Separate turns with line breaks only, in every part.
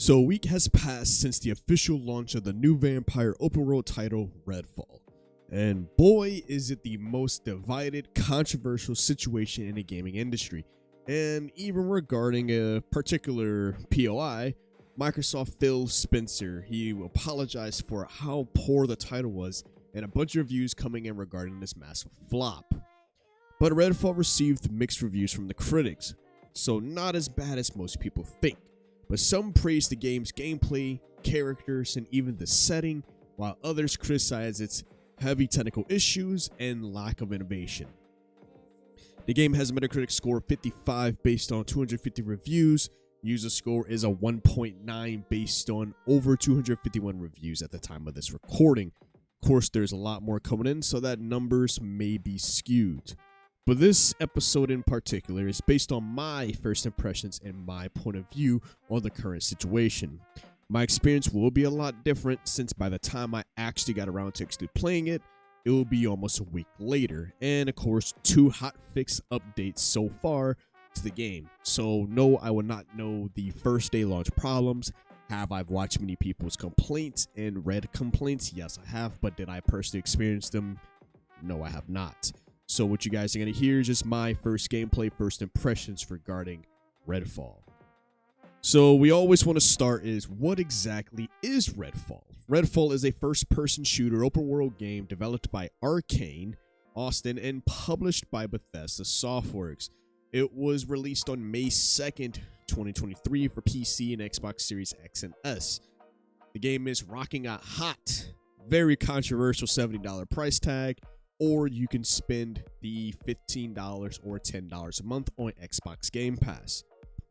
So a week has passed since the official launch of the new vampire open world title, Redfall. And boy, is it the most divided, controversial situation in the gaming industry. And even regarding a particular POI, Microsoft Phil Spencer, he apologized for how poor the title was and a bunch of reviews coming in regarding this massive flop. But Redfall received mixed reviews from the critics, so not as bad as most people think. But some praised the game's gameplay, characters, and even the setting, while others criticized its heavy technical issues and lack of innovation. The game has a Metacritic score of 55 based on 250 reviews. User score is a 1.9 based on over 251 reviews at the time of this recording. Of course, there's a lot more coming in, so that numbers may be skewed. But this episode in particular is based on my first impressions and my point of view on the current situation. My experience will be a lot different since by the time I actually got around to actually playing it, it will be almost a week later. And of course, 2 hotfix updates so far to the game. So no, I will not know the first day launch problems. Have I watched many people's complaints and read complaints? Yes, I have. But did I personally experience them? No, I have not. So what you guys are going to hear is just my first gameplay, first impressions regarding Redfall. So we always want to start is, what exactly is Redfall? Redfall is a first-person shooter open-world game developed by Arcane, Austin, and published by Bethesda Softworks. It was released on May 2nd, 2023 for PC and Xbox Series X and S. The game is rocking a hot, very controversial $70 price tag, or you can spend the $15 or $10 a month on Xbox Game Pass.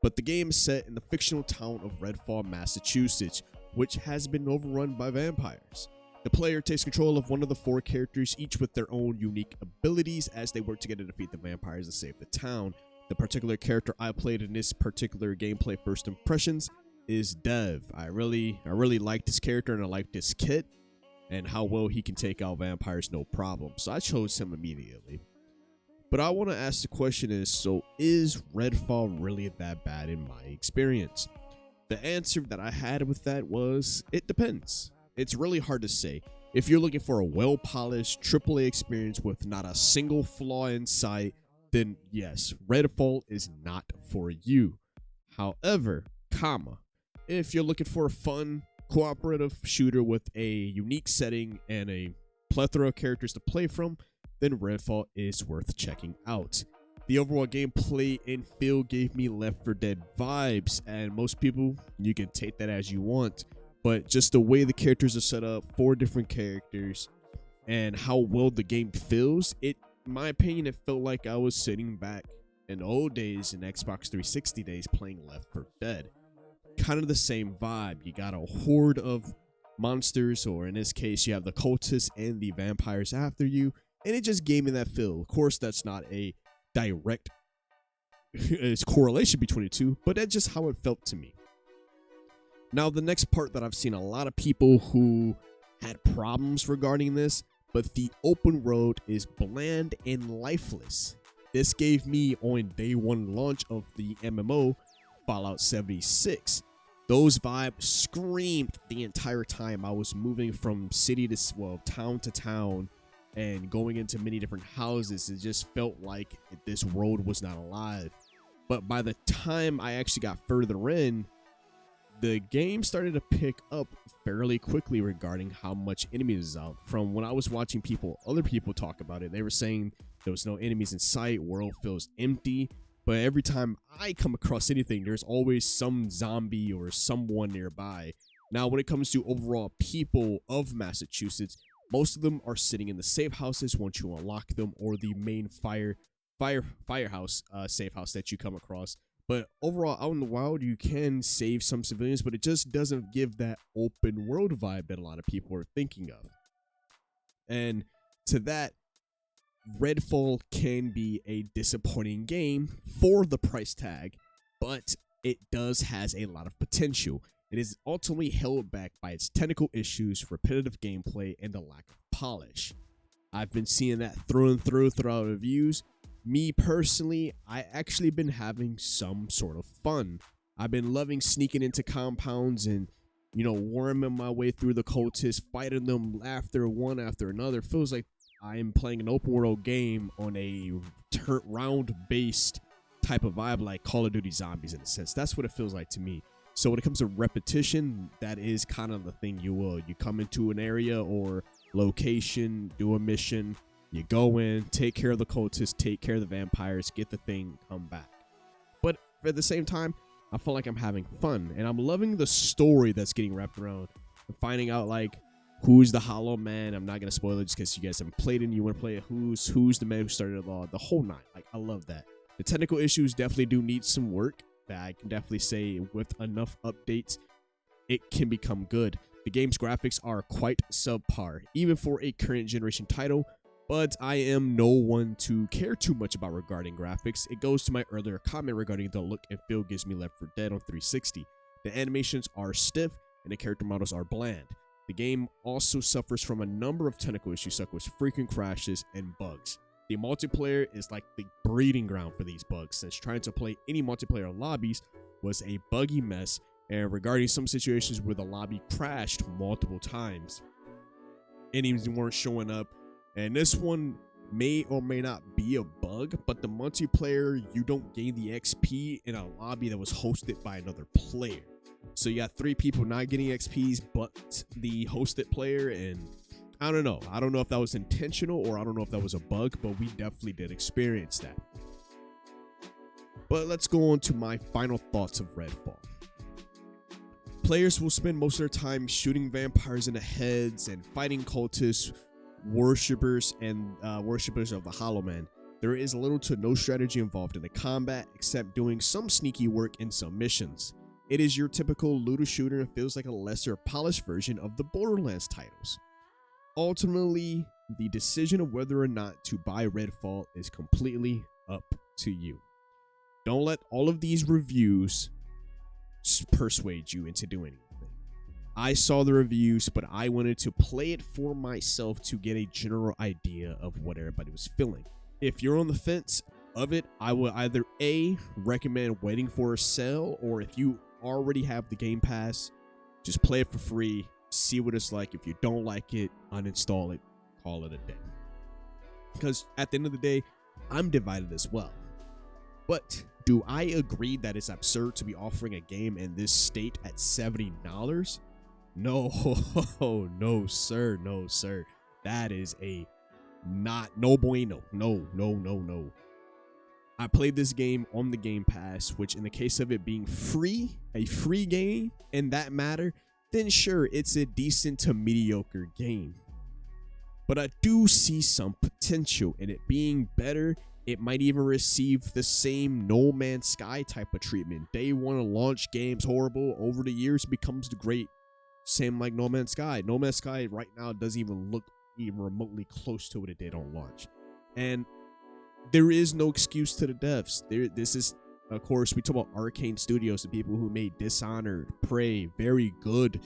But the game is set in the fictional town of Redfall, Massachusetts, which has been overrun by vampires. The player takes control of one of the 4 characters, each with their own unique abilities as they work together to defeat the vampires and save the town. The particular character I played in this particular gameplay first impressions is Dev. I really like this character and I like this kit and how well he can take out vampires no problem. So I chose him immediately. But I want to ask the question is, so is Redfall really that bad in my experience? The answer that I had with that was, it depends. It's really hard to say. If you're looking for a well-polished AAA experience with not a single flaw in sight, then yes, Redfall is not for you. However, if you're looking for a fun, cooperative shooter with a unique setting and a plethora of characters to play from, then Redfall is worth checking out. The overall gameplay and feel gave me Left 4 Dead vibes, and most people, you can take that as you want, but just the way the characters are set up, 4 different characters, and how well the game feels, in my opinion, it felt like I was sitting back in the old days in Xbox 360 days playing Left 4 Dead. Kind of the same vibe. You got a horde of monsters, or in this case, you have the cultists and the vampires after you, and it just gave me that feel. Of course, that's not a direct correlation between the two, but that's just how it felt to me. Now, the next part that I've seen a lot of people who had problems regarding this, but the open world is bland and lifeless. This gave me, on day 1 launch of the MMO, Fallout 76. Those vibes screamed the entire time I was moving from city to, town to town and going into many different houses. It just felt like this world was not alive. But by the time I actually got further in, the game started to pick up fairly quickly regarding how much enemies is out. From when I was watching other people talk about it, they were saying there was no enemies in sight, world feels empty. But every time I come across anything, there's always some zombie or someone nearby. Now, when it comes to overall people of Massachusetts, most of them are sitting in the safe houses once you unlock them, or the main firehouse safe house that you come across. But overall, out in the wild, you can save some civilians, but it just doesn't give that open world vibe that a lot of people are thinking of. And to that, Redfall can be a disappointing game for the price tag, but it has a lot of potential. It is ultimately held back by its technical issues, repetitive gameplay, and the lack of polish. I've been seeing that through and through throughout reviews. Me personally, I actually been having some sort of fun. I've been loving sneaking into compounds and, worming my way through the cultists, fighting them after one after another. Feels like I'm playing an open world game on a round-based type of vibe, like Call of Duty Zombies in a sense. That's what it feels like to me. So when it comes to repetition, that is kind of the thing. You come into an area or location, do a mission, you go in, take care of the cultists, take care of the vampires, get the thing, come back. But at the same time, I feel like I'm having fun, and I'm loving the story that's getting wrapped around. I'm finding out like who's the Hollow Man. I'm not gonna spoil it just because you guys haven't played it and you want to play it. Who's the man who started it all? The whole nine. Like, I love that. The technical issues definitely do need some work. That I can definitely say with enough updates, it can become good. The game's graphics are quite subpar, even for a current generation title, but I am no one to care too much about regarding graphics. It goes to my earlier comment regarding the look and feel gives me Left 4 Dead on 360. The animations are stiff and the character models are bland. The game also suffers from a number of technical issues such as frequent crashes and bugs. The multiplayer is like the breeding ground for these bugs, since trying to play any multiplayer lobbies was a buggy mess, and regarding some situations where the lobby crashed multiple times. Enemies weren't showing up, and this one may or may not be a bug, but the multiplayer, you don't gain the XP in a lobby that was hosted by another player. So you got 3 people not getting XPs but the hosted player, and I don't know. I don't know if that was intentional or I don't know if that was a bug, but we definitely did experience that. But let's go on to my final thoughts of Redfall. Players will spend most of their time shooting vampires in the heads and fighting cultists, worshippers, and worshippers of the Hollow Man. There is little to no strategy involved in the combat, except doing some sneaky work in some missions. It is your typical looter shooter and feels like a lesser polished version of the Borderlands titles. Ultimately, the decision of whether or not to buy Redfall is completely up to you. Don't let all of these reviews persuade you into doing anything. I saw the reviews, but I wanted to play it for myself to get a general idea of what everybody was feeling. If you're on the fence of it, I would either A, recommend waiting for a sale, or if you already have the Game Pass, just play it for free. See what it's like. If you don't like it, uninstall it, call it a day. Because at the end of the day, I'm divided as well. But do I agree that it's absurd to be offering a game in this state at $70? No, no, sir. No, sir. That is a no bueno. No. I played this game on the Game Pass, which in the case of it being free, a free game in that matter, then sure, it's a decent to mediocre game. But I do see some potential in it being better. It might even receive the same No Man's Sky type of treatment. Day one of launch games horrible, over the years becomes the great. Same like No Man's Sky. No Man's Sky right now doesn't even look even remotely close to what it did on launch. And there is no excuse to the devs. This is, of course, we talk about Arcane Studios, the people who made Dishonored, Prey, very good,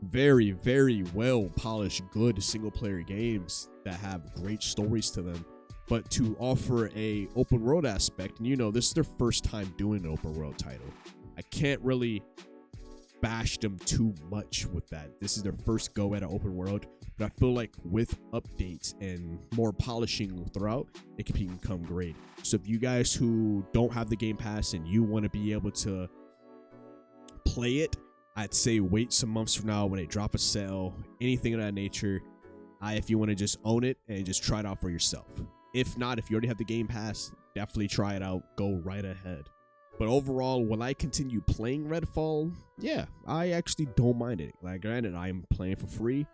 very, very well polished, good single player games that have great stories to them. But to offer a open world aspect, and this is their first time doing an open world title. I can't really bash them too much with that. This is their first go at an open world, but I feel like with updates and more polishing throughout, it can become great. So if you guys who don't have the Game Pass and you want to be able to play it, I'd say wait some months from now when they drop a sale, anything of that nature. If you want to just own it and just try it out for yourself. If not, if you already have the Game Pass, definitely try it out. Go right ahead. But overall, when I continue playing Redfall, yeah, I actually don't mind it. Like, granted, I'm playing for free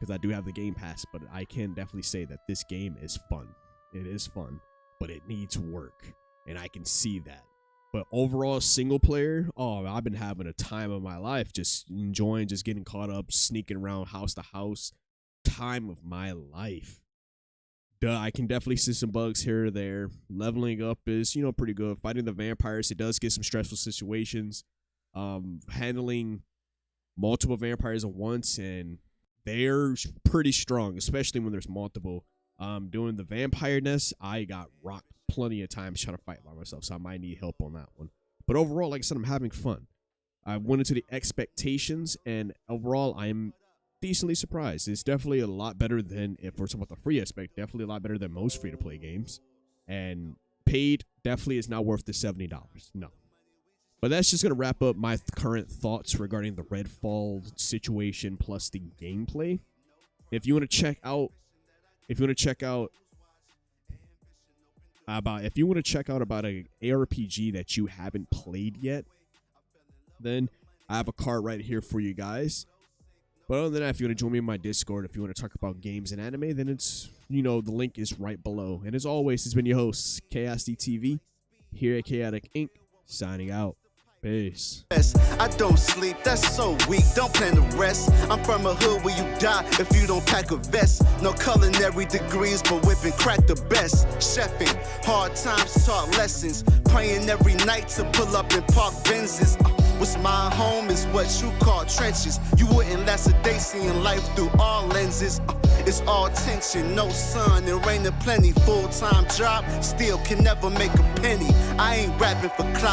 because I do have the Game Pass, but I can definitely say that this game is fun. It is fun, but it needs work, and I can see that. But overall, single player, I've been having a time of my life, just enjoying, just getting caught up, sneaking around house to house. Time of my life. I can definitely see some bugs here or there. Leveling up is, pretty good. Fighting the vampires, it does get some stressful situations. Handling multiple vampires at once, and they're pretty strong, especially when there's multiple. Doing the vampire nest, I got rocked plenty of times trying to fight by myself, so I might need help on that one. But overall, like I said, I'm having fun. I went into the expectations, and overall, I'm decently surprised. It's definitely a lot better than, if we're talking about the free aspect, definitely a lot better than most free-to-play games. And paid definitely is not worth the $70. No. But that's just going to wrap up my current thoughts regarding the Redfall situation plus the gameplay. If you want to check out about a ARPG that you haven't played yet, then I have a card right here for you guys. But other than that, if you want to join me in my Discord, if you want to talk about games and anime, then it's, the link is right below. And as always, it's been your host, KSDTV, here at Chaotic Inc., signing out. Peace.
I don't sleep, that's so weak, don't plan to rest. I'm from a hood where you die if you don't pack a vest. No culinary degrees, but whipping crack the best. Chefing, hard times taught lessons. Praying every night to pull up in park Benzes. What's my home is what you call trenches. You wouldn't last a day seeing life through all lenses. It's all tension, no sun, and rain and plenty. Full-time job, still can never make a penny. I ain't rapping for clout.